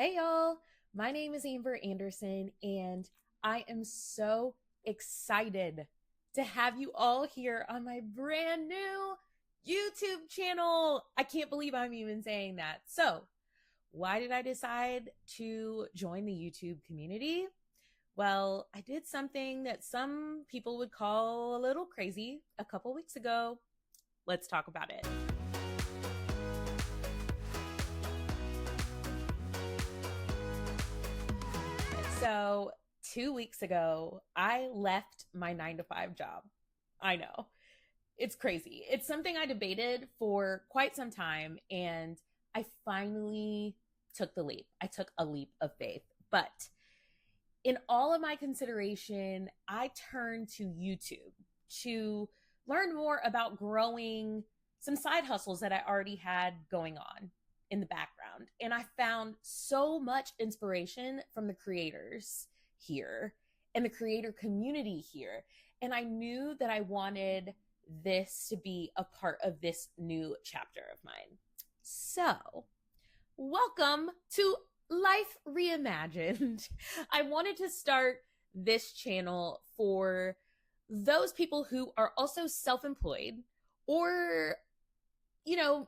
Hey y'all, my name is Amber Anderson, and I am so excited to have you all here on my brand new YouTube channel. I can't believe I'm even saying that. So, why did I decide to join the YouTube community? Well, I did something that some people would call a little crazy a couple weeks ago. Let's talk about it. So, 2 weeks ago, I left my 9 to 5 job. I know it's crazy. It's something I debated for quite some time, and I finally took the leap. I took a leap of faith. But in all of my consideration, I turned to YouTube to learn more about growing some side hustles that I already had going on in the background. And I found so much inspiration from the creators here and the creator community here. And I knew that I wanted this to be a part of this new chapter of mine. So, welcome to Life Reimagined. I wanted to start this channel for those people who are also self-employed or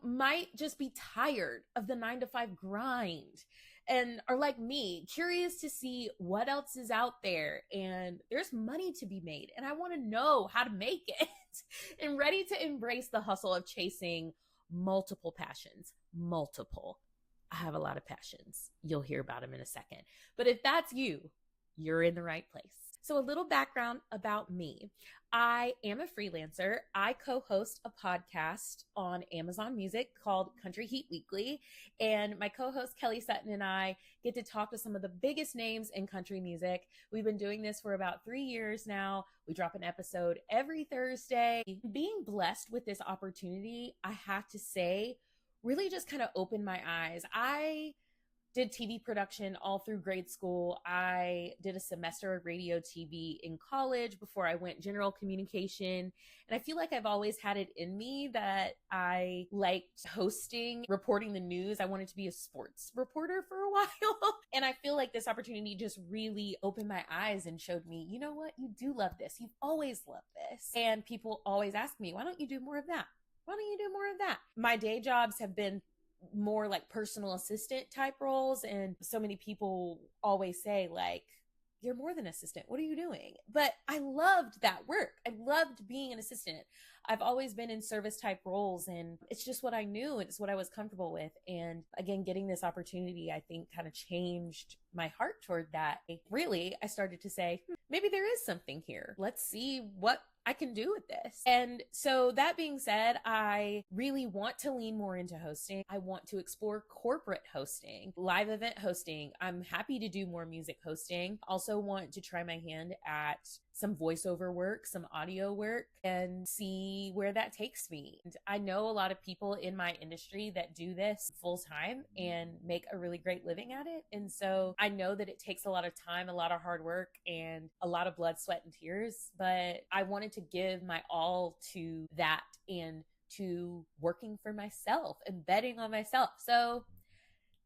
might just be tired of the 9 to 5 grind and are like me, curious to see what else is out there. And there's money to be made, and I want to know how to make it and ready to embrace the hustle of chasing multiple passions. Multiple. I have a lot of passions. You'll hear about them in a second. But if that's you, you're in the right place. So a little background about me. I am a freelancer. I co-host a podcast on Amazon Music called Country Heat Weekly. And my co-host Kelly Sutton and I get to talk to some of the biggest names in country music. We've been doing this for about 3 years now. We drop an episode every Thursday. Being blessed with this opportunity, I have to say, really just kind of opened my eyes. I did TV production all through grade school. I did a semester of radio TV in college before I went general communication. And I feel like I've always had it in me that I liked hosting, reporting the news. I wanted to be a sports reporter for a while. And I feel like this opportunity just really opened my eyes and showed me, you know what? You do love this. You've always loved this. And people always ask me, why don't you do more of that? Why don't you do more of that? My day jobs have been more like personal assistant type roles. And so many people always say, like, you're more than assistant. What are you doing? But I loved that work. I loved being an assistant. I've always been in service type roles, and it's just what I knew. It's what I was comfortable with. And again, getting this opportunity, I think, kind of changed my heart toward that. Really, I started to say, maybe there is something here. Let's see what I can do with this. And so that being said, I really want to lean more into hosting. I want to explore corporate hosting, live event hosting. I'm happy to do more music hosting. Also want to try my hand at some voiceover work, some audio work, and see where that takes me. And I know a lot of people in my industry that do this full time and make a really great living at it. And so I know that it takes a lot of time, a lot of hard work, and a lot of blood, sweat, and tears. But I wanted to give my all to that and to working for myself and betting on myself. So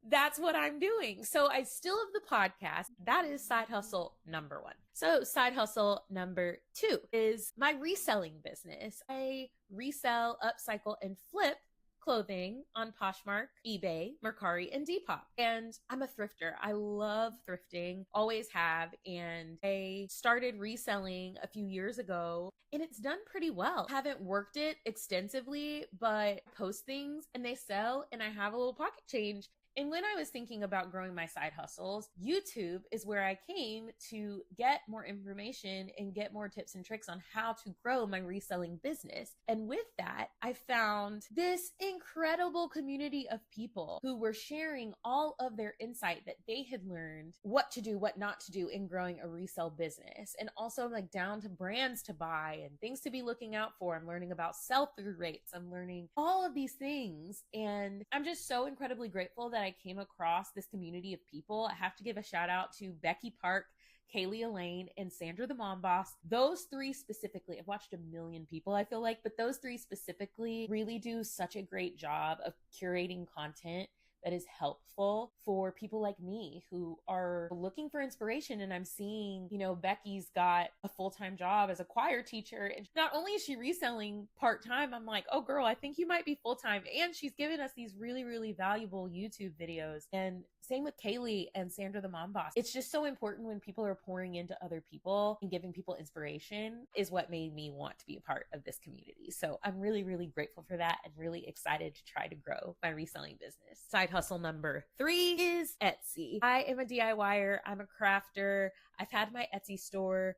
that's what I'm doing. So I still have the podcast. That is side hustle number one. So side hustle number two is my reselling business. I resell, upcycle, and flip clothing on Poshmark, eBay, Mercari, and Depop. And I'm a thrifter. I love thrifting, always have. And I started reselling a few years ago, and it's done pretty well. Haven't worked it extensively, but post things and they sell, and I have a little pocket change. And when I was thinking about growing my side hustles, YouTube is where I came to get more information and get more tips and tricks on how to grow my reselling business. And with that, I found this incredible community of people who were sharing all of their insight that they had learned, what to do, what not to do in growing a resale business. And also like down to brands to buy and things to be looking out for. I'm learning about sell-through rates. I'm learning all of these things. And I'm just so incredibly grateful that I came across this community of people. I have to give a shout out to Becky Park, Kaylee Elaine, and Sandra the Mom Boss. Those three specifically, I've watched a million people, I feel like, but those three specifically really do such a great job of curating content that is helpful for people like me who are looking for inspiration. And I'm seeing, Becky's got a full-time job as a choir teacher. And not only is she reselling part-time, I'm like, oh girl, I think you might be full-time. And she's given us these really, really valuable YouTube videos. And same with Kaylee and Sandra the Mom Boss. It's just so important when people are pouring into other people and giving people inspiration is what made me want to be a part of this community. So I'm really, really grateful for that and really excited to try to grow my reselling business. Side hustle number 3 is Etsy. I am a DIYer. I'm a crafter. I've had my Etsy store,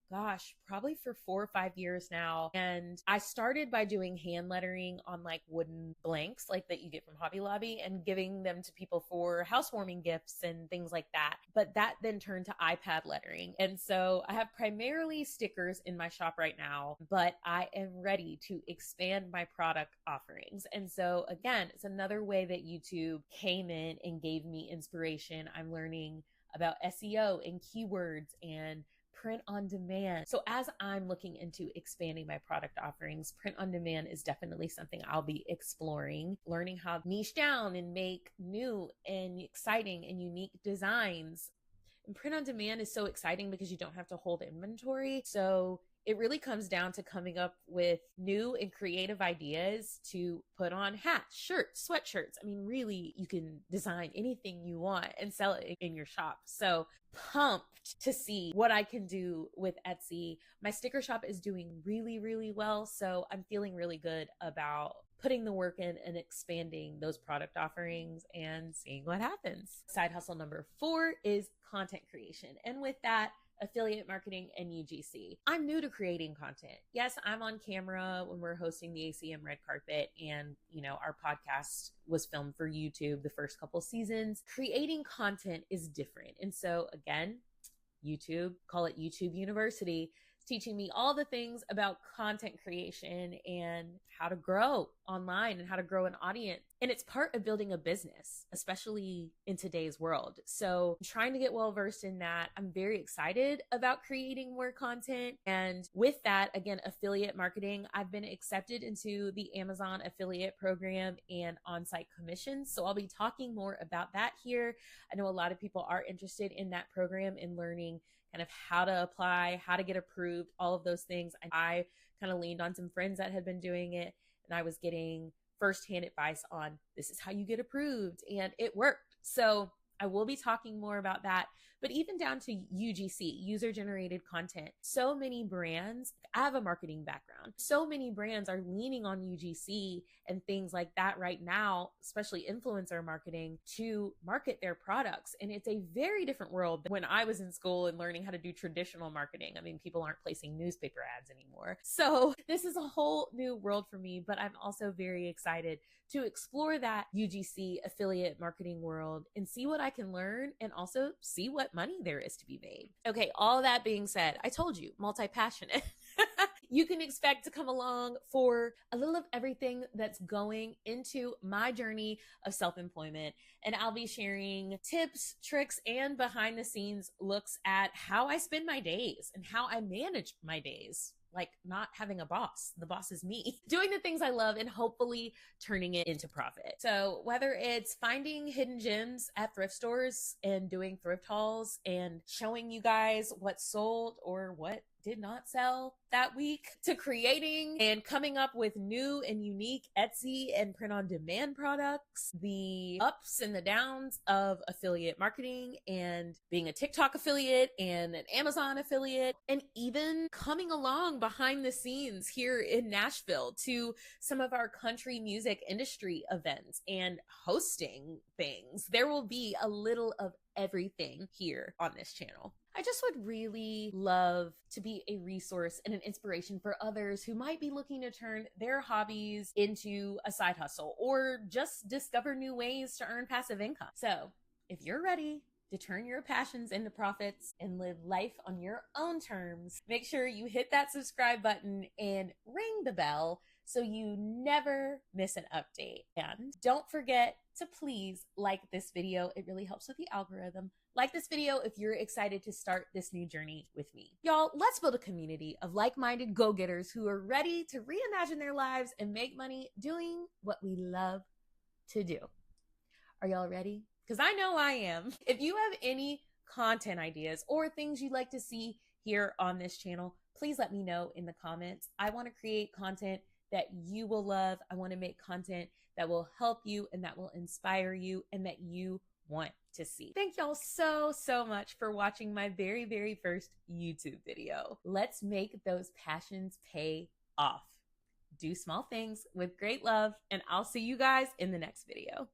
probably for 4 or 5 years now. And I started by doing hand lettering on like wooden blanks, like that you get from Hobby Lobby, and giving them to people for housewarming gifts and things like that. But that then turned to iPad lettering. And so I have primarily stickers in my shop right now, but I am ready to expand my product offerings. And so again, it's another way that YouTube came in and gave me inspiration. I'm learning about SEO and keywords and print on demand. So as I'm looking into expanding my product offerings, print on demand is definitely something I'll be exploring, learning how to niche down and make new and exciting and unique designs. And print on demand is so exciting because you don't have to hold inventory. So it really comes down to coming up with new and creative ideas to put on hats, shirts, sweatshirts. I mean, really, you can design anything you want and sell it in your shop. So pumped to see what I can do with Etsy. My sticker shop is doing really, really well. So I'm feeling really good about putting the work in and expanding those product offerings and seeing what happens. Side hustle number 4 is content creation. And with that, affiliate marketing and UGC. I'm new to creating content. Yes, I'm on camera when we're hosting the ACM Red Carpet, and our podcast was filmed for YouTube the first couple seasons. Creating content is different. And so again, YouTube, call it YouTube University, teaching me all the things about content creation and how to grow online and how to grow an audience. And it's part of building a business, especially in today's world. So I'm trying to get well versed in that. I'm very excited about creating more content. And with that, again, affiliate marketing, I've been accepted into the Amazon affiliate program and on-site commissions. So I'll be talking more about that here. I know a lot of people are interested in that program and learning kind of how to apply, how to get approved, all of those things. I kind of leaned on some friends that had been doing it, and I was getting firsthand advice on this is how you get approved, and it worked. So I will be talking more about that, but even down to UGC, user generated content. So many brands, I have a marketing background. So many brands are leaning on UGC and things like that right now, especially influencer marketing, to market their products. And it's a very different world than when I was in school and learning how to do traditional marketing. I mean, people aren't placing newspaper ads anymore. So this is a whole new world for me, but I'm also very excited to explore that UGC affiliate marketing world and see what I can learn and also see what money there is to be made. Okay, all that being said, I told you, multi-passionate. You can expect to come along for a little of everything that's going into my journey of self-employment. And I'll be sharing tips, tricks, and behind the scenes looks at how I spend my days and how I manage my days. Like not having a boss. The boss is me. Doing the things I love and hopefully turning it into profit. So whether it's finding hidden gems at thrift stores and doing thrift hauls and showing you guys what sold or what did not sell that week, to creating and coming up with new and unique Etsy and print on demand products, the ups and the downs of affiliate marketing and being a TikTok affiliate and an Amazon affiliate, and even coming along behind the scenes here in Nashville to some of our country music industry events and hosting things. There will be a little of everything here on this channel. I just would really love to be a resource and an inspiration for others who might be looking to turn their hobbies into a side hustle or just discover new ways to earn passive income. So if you're ready to turn your passions into profits and live life on your own terms, make sure you hit that subscribe button and ring the bell so you never miss an update. And don't forget to please like this video. It really helps with the algorithm. Like this video if you're excited to start this new journey with me. Y'all, let's build a community of like-minded go-getters who are ready to reimagine their lives and make money doing what we love to do. Are y'all ready? Because I know I am. If you have any content ideas or things you'd like to see here on this channel, please let me know in the comments. I want to create content that you will love. I want to make content that will help you and that will inspire you and that you want to see. Thank y'all so much for watching my very first YouTube video. Let's make those passions pay off. Do small things with great love, and I'll see you guys in the next video.